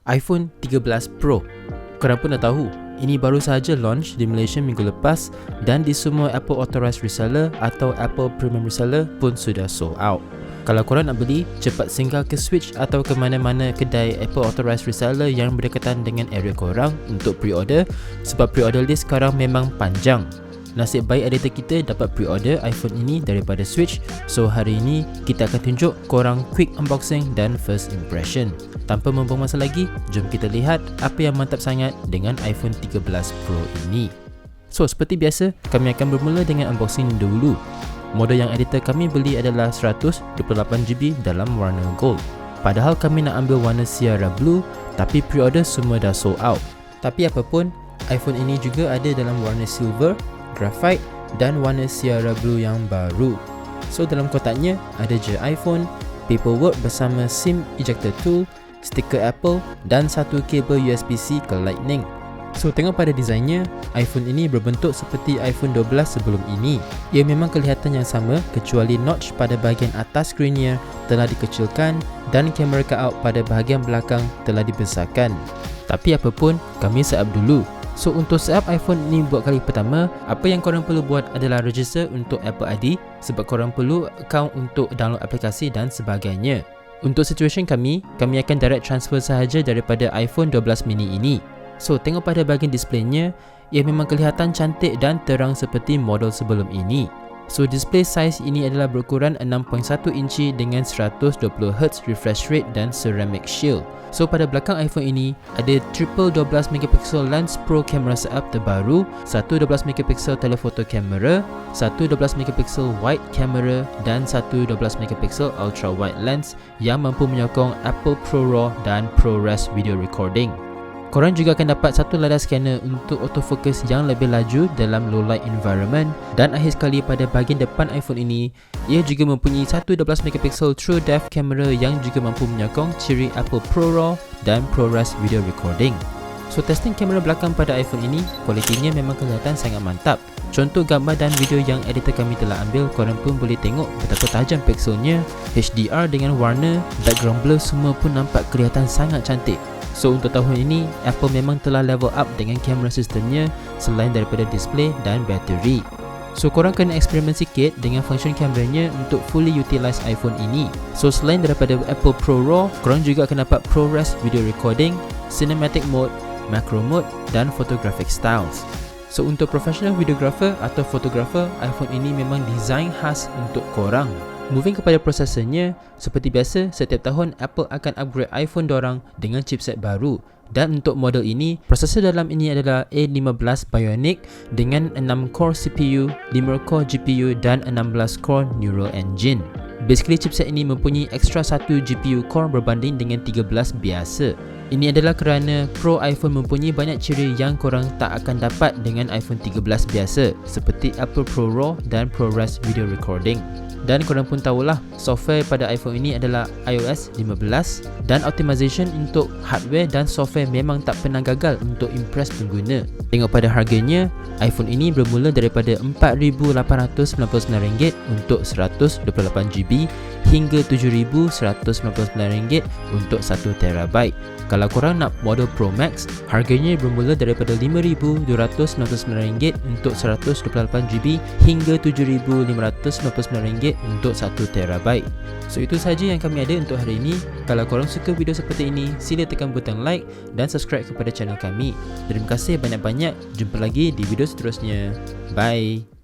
iPhone 13 Pro. Korang pun dah tahu, ini baru sahaja launch di Malaysia minggu lepas dan di semua Apple Authorized Reseller atau Apple Premium Reseller pun sudah sold out. Kalau korang nak beli, cepat singgah ke Switch atau ke mana-mana kedai Apple Authorized Reseller yang berdekatan dengan area korang untuk pre-order, sebab pre-order list sekarang memang panjang. Nasib baik editor kita dapat pre-order iPhone ini daripada Switch. So hari ini kita akan tunjuk korang quick unboxing dan first impression. Tanpa membuang masa lagi, jom kita lihat apa yang mantap sangat dengan iPhone 13 Pro ini. So seperti biasa, kami akan bermula dengan unboxing dulu. Model yang editor kami beli adalah 128GB dalam warna gold. Padahal kami nak ambil warna Sierra Blue, tapi pre-order semua dah sold out. Tapi apapun, iPhone ini juga ada dalam warna silver, Graphite dan warna Sierra Blue yang baru. So dalam kotaknya ada je iPhone, paperwork bersama SIM ejector tool, stiker Apple dan satu kabel USB-C ke Lightning. So tengok pada desainnya, iPhone ini berbentuk seperti iPhone 12 sebelum ini. Ia memang kelihatan yang sama kecuali notch pada bahagian atas skrinnya telah dikecilkan dan kamera cutout pada bahagian belakang telah dibesarkan. Tapi apapun, kami set up dulu. So untuk setup iPhone ini buat kali pertama, apa yang korang perlu buat adalah register untuk Apple ID sebab korang perlu account untuk download aplikasi dan sebagainya. Untuk situation kami akan direct transfer sahaja daripada iPhone 12 mini ini. So tengok pada bahagian displaynya, ia memang kelihatan cantik dan terang seperti model sebelum ini. So display size ini adalah berukuran 6.1 inci dengan 120Hz refresh rate dan ceramic shield. So pada belakang iPhone ini ada triple 12MP lens pro camera setup terbaru, satu 12MP telephoto kamera, satu 12MP wide camera dan satu 12MP ultra wide lens yang mampu menyokong Apple ProRAW dan ProRes video recording. Korang juga akan dapat satu LiDAR Scanner untuk autofocus yang lebih laju dalam low light environment. Dan akhir sekali pada bahagian depan iPhone ini, ia juga mempunyai satu 12MP TrueDepth Camera yang juga mampu menyokong ciri Apple ProRAW dan ProRes video recording. So testing kamera belakang pada iPhone ini, kualitinya memang kelihatan sangat mantap. Contoh gambar dan video yang editor kami telah ambil, korang pun boleh tengok betapa tajam pixelnya, HDR dengan warna, background blur semua pun nampak kelihatan sangat cantik. So untuk tahun ini, Apple memang telah level up dengan kamera sistemnya selain daripada display dan bateri. So korang kena eksperimen sikit dengan function kameranya untuk fully utilize iPhone ini. So selain daripada Apple ProRAW, korang juga akan dapat ProRes video recording, cinematic mode, macro mode dan Photographic Styles. So untuk professional videographer atau photographer, iPhone ini memang design khas untuk korang. Moving kepada prosesornya, seperti biasa setiap tahun Apple akan upgrade iPhone dorang dengan chipset baru. Dan untuk model ini, prosesor dalam ini adalah A15 Bionic dengan 6 core CPU, 5 core GPU dan 16 core Neural Engine. Basically chipset ini mempunyai extra 1 GPU core berbanding dengan 13 biasa. Ini adalah kerana Pro iPhone mempunyai banyak ciri yang korang tak akan dapat dengan iPhone 13 biasa, seperti Apple ProRAW dan ProRes video recording. Dan korang pun tahulah, software pada iPhone ini adalah iOS 15 dan optimization untuk hardware dan software memang tak pernah gagal untuk impress pengguna. Tengok pada harganya, iPhone ini bermula daripada RM4,899 untuk 128GB hingga RM7,199 untuk 1TB. Kalau korang nak model Pro Max, harganya bermula daripada RM5,299 untuk 128GB hingga RM7,599 untuk 1TB. So itu sahaja yang kami ada untuk hari ini. Kalau korang suka video seperti ini, sila tekan butang like dan subscribe kepada channel kami. Terima kasih banyak-banyak. Jumpa lagi di video seterusnya. Bye.